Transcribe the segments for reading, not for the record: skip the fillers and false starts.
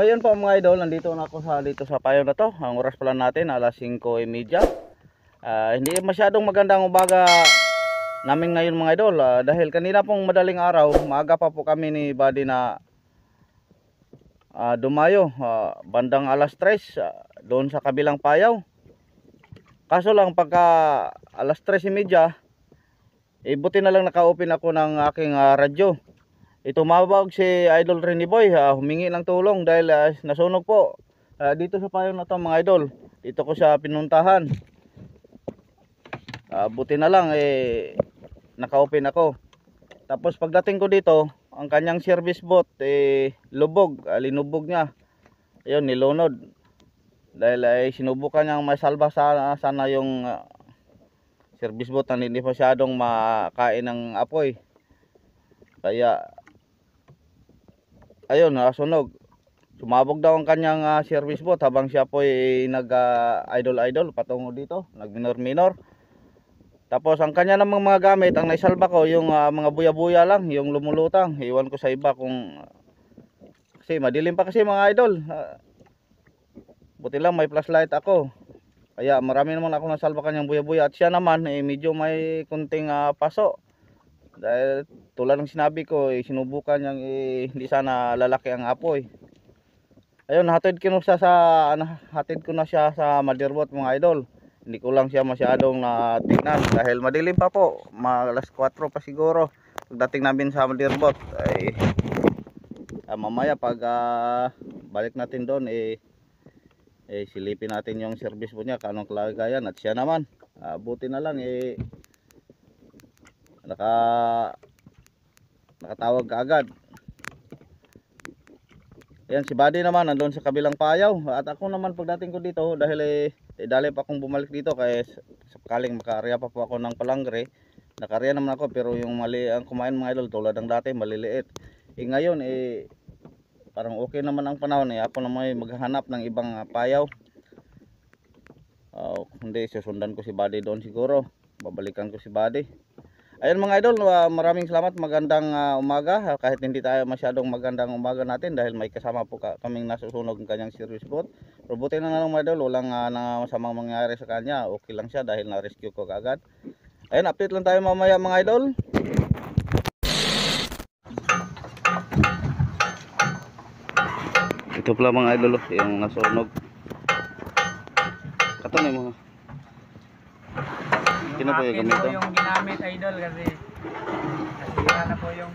ngayon po mga idol, nandito na ako dito sa payo na to. Ang oras pala natin, alas 5:30. Hindi masyadong magandang umaga namin ngayon mga idol. Dahil kanina pong madaling araw, maaga pa po kami ni Buddy na dumayo. Bandang alas 3 doon sa kabilang payaw. Kaso lang pagka alas 3:30, buti na lang naka-open ako ng aking radyo. Tumawag si Idol Renny Boy, humingi ng tulong dahil nasunog po dito sa payo na to mga idol. Dito ko siya pinuntahan. Buti na lang naka-open ako. Tapos pagdating ko dito, ang kanyang service boat lubog, linubog niya. Ayun, nilunod. Dahil sinubukan niyang masalba sana yung service boat na hindi masyadong makain ng apoy. Kaya ayun, nasunog. Sumabog daw ang kanyang service boat habang siya po nag-idol patungo dito, nag-minor. Tapos ang kanya namang mga gamit, ang naisalba ko yung mga buya-buya lang, yung lumulutang. Iwan ko sa iba kasi madilim pa kasi mga idol. Buti lang may flashlight ako. Kaya marami naman ako nasalba kanyang buya-buya. At siya naman medyo may kunting paso. Dahil tulad ng sinabi ko, sinubukan niyang hindi sana lalaki ang apoy. Ayun, hatid ko na siya sa motherboard mga idol. Hindi ko lang siya masyadong natingnan dahil madilim pa po, alas 4 pa siguro. Pagdating namin sa motherboard mamaya pag balik natin doon silipin natin yung service po niya, kanong kalagayan. At siya naman, buti na lang nakatawag kaagad. Ayan, si Buddy naman nandun sa kabilang payaw. At ako naman pagdating ko dito, dahil dali pa akong bumalik dito kaya sakaling makaarya pa po ako ng palangre. Nakarya naman ako, pero yung mali ang kumain mga idol tulad ng dati, maliliit. Ngayon parang okay naman ang panahon. Ako naman maghahanap ng ibang payaw. Hindi, susundan ko si Buddy doon siguro. Babalikan ko si Buddy. Ayun mga idol, maraming salamat. Magandang umaga. Kahit hindi tayo masyadong magandang umaga natin dahil may kasama po kaming nasusunog ng kanyang service boat. Pero buti na lang mga idol, walang masamang mangyari sa kanya. Okay lang siya dahil na-rescue ko kaagad. Ayun, update lang tayo mamaya mga idol. Ito pala mga idol, yung nasunog. Kato na yung mga kino po yung gamit yung ginamit idol kasi nasira na po yung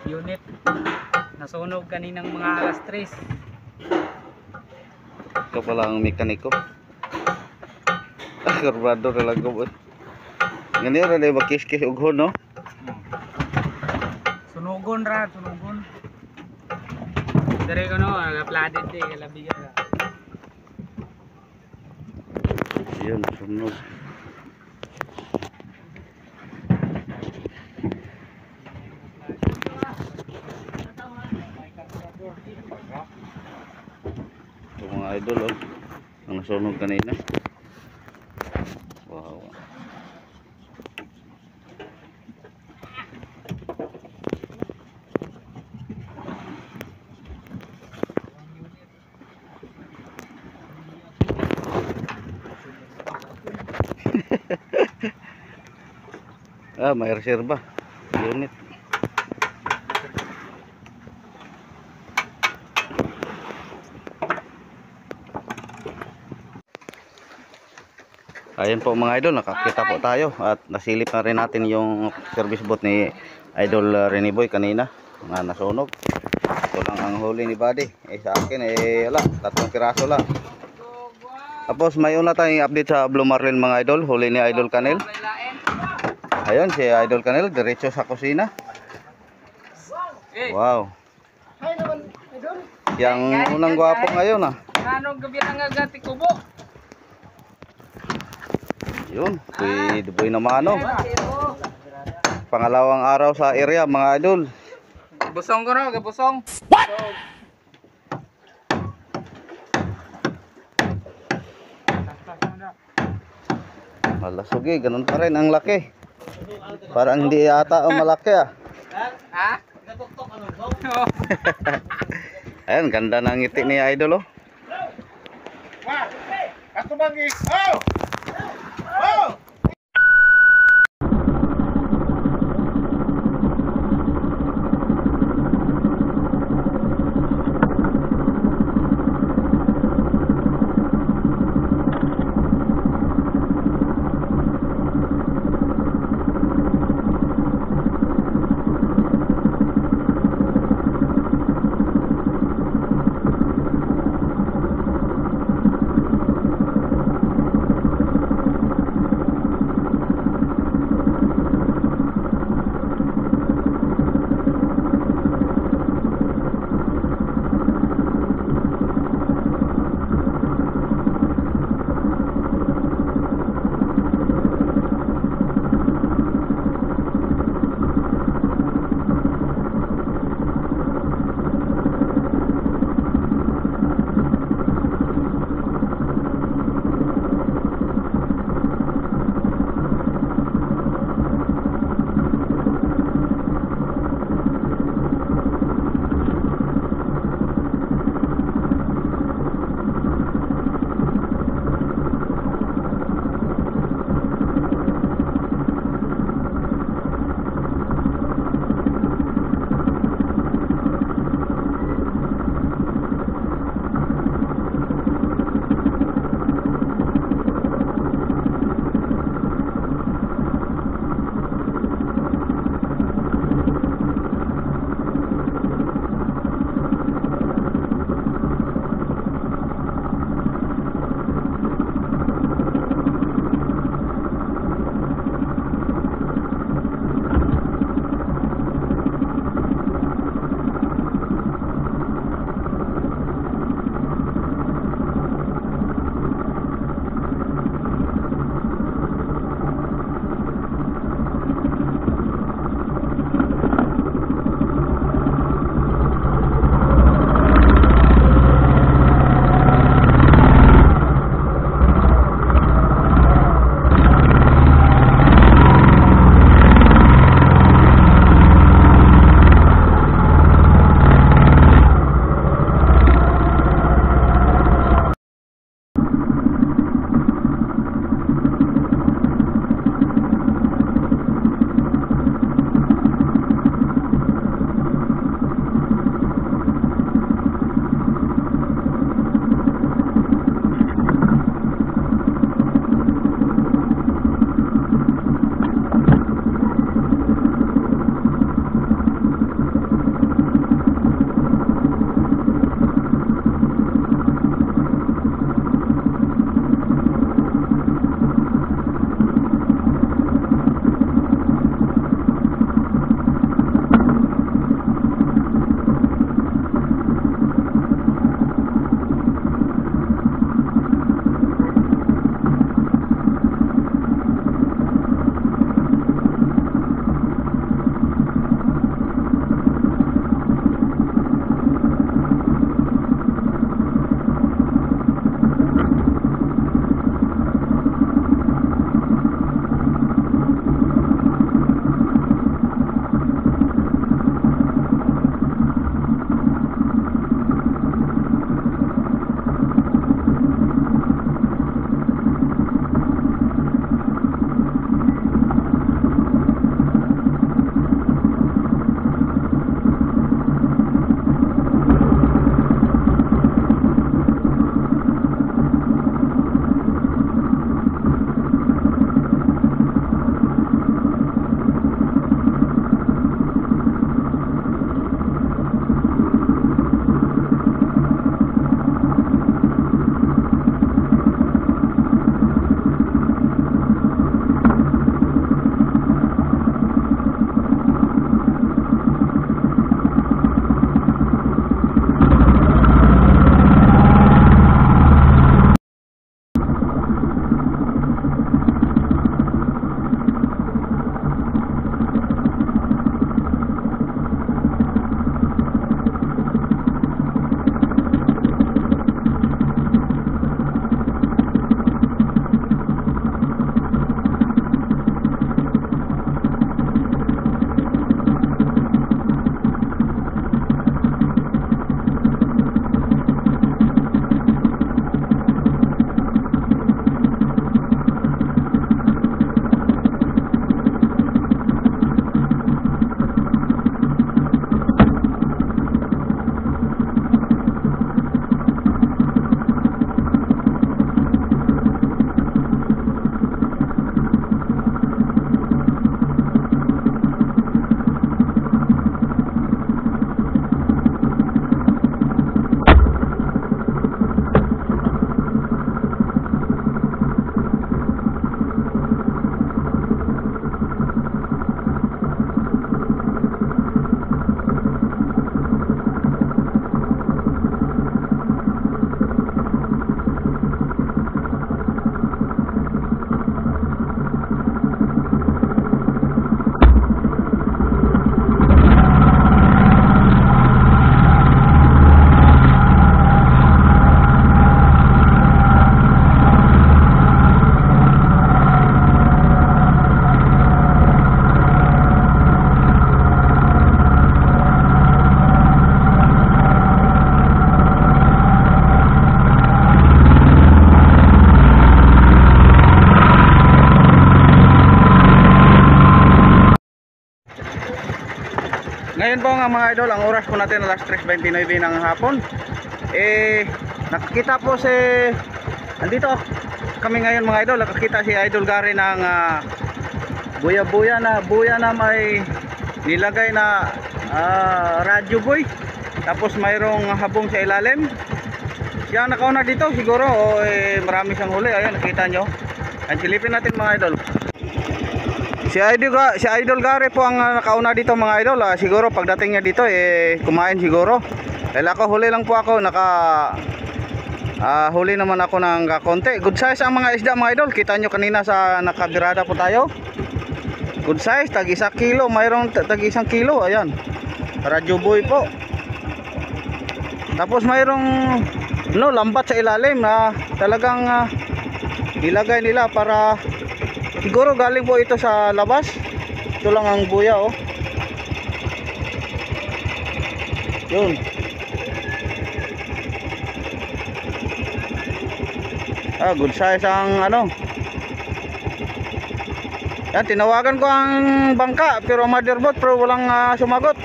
unit. Nasunog kaninang mga alas 3. Ito pala ang mekaniko. Karbado na lang ko. Ganyan rin yung magkis-kis ughon, no? Sunugon. Dari ko no, planet kalabigan na. Yun, sunog. Ito mga idol, ang nasunog kanina. Wow. May reserba unit. Ayan po mga idol, nakakita po tayo at nasilip na rin natin yung service boat ni Idol Renny Boy kanina na nasunog. Ito lang ang huli ni Buddy. Sa akin wala, 3 piraso lang. Tapos may una tayong update sa Blue Marlin mga idol, huli ni Idol Canel. Ayun, si Idol Canel diretso sa kusina. Wow. Yang unang gwapo ngayon Anong gabi ang agati kubo? Yun, pwede boy naman pangalawang araw sa area mga idol. Busong ko no, busong. What? Malasugi, ganun pa rin ang laki. Parang hindi yata malaki Ha? Ayan, ganda ng ngiti ni Idol, oh. Wah, aku bagi. Oh! Oh! Ayan po nga mga idol, ang oras po natin alas 3:29 ng hapon. Nakikita po andito kami ngayon mga idol, nakikita si Idol Gary ng buya na may nilagay na radyo buoy. Tapos mayroong habong sa ilalim. Siya nakauna dito siguro o marami siyang huli. Ayan, nakita nyo. Ayan, silipin natin mga idol. Si Idol Gary po ang nakauna dito mga idol. Siguro pagdating niya dito kumain siguro. Dahil ako huli lang po ako, huli naman ako ng konti. Good size ang mga isda mga idol. Kita nyo kanina sa nakabirada po tayo. Good size, tag 1 kilo, mayroong tag 1 kilo. Ayan, radyo buoy po. Tapos mayroong lambat sa ilalim na talagang ilagay nila para siguro galing po ito sa labas. Ito lang ang buya oh. Yun. Good size ang Yan, tinawagan ko ang bangka pero motherboard pero walang sumagot.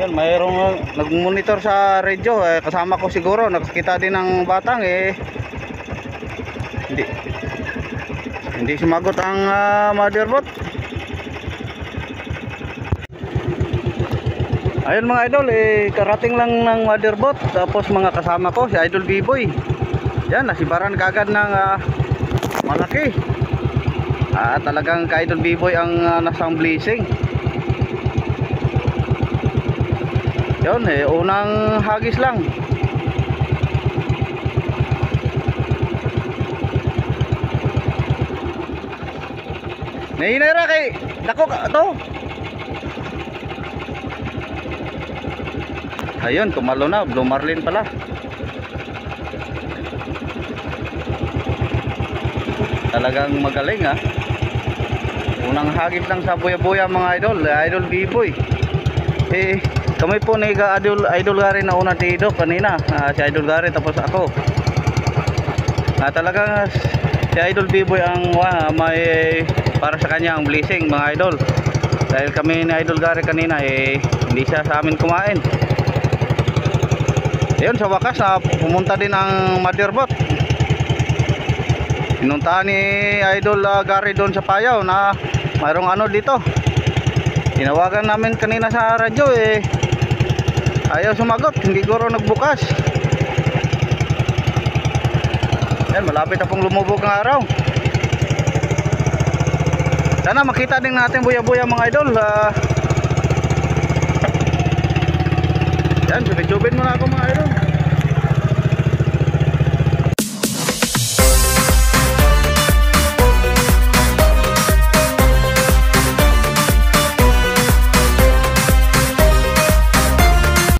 Yan, mayroong nag-monitor sa radio kasama ko siguro, nakakita din ng batang hindi sumagot ang motherboard. Ayun mga idol, karating lang ng motherboard. Tapos mga kasama ko si Idol B-Boy. Yan, nasibaran kagad ng malaki. Talagang ka Idol B-Boy ang nasang blessing. Yun, unang hagis lang. Nahinara kay dako to. Ayun, tumalo na, Blue Marlin pala. Talagang magaling Unang hagis lang sa buya-buya mga idol, Idol B-Boy. Kami po ni Idol Gary na una dito kanina, si Idol Gary tapos ako. Talagang si Idol B-Boy ang may para sa kanya ang blessing mga idol. Dahil kami ni Idol Gary kanina hindi siya sa amin kumain. Ayun, sa wakas pumunta din ang motherboard. Pinuntahan ni Idol Gary doon sa Payaw na mayroong dito. Tinawagan namin kanina sa radyo ayaw sumagot, hindi guro nagbukas. Yan, malapit na pong lumubog ng araw. Sana makita din natin buya-buya mga idol. Yan, subid-subid muna ako mga idol.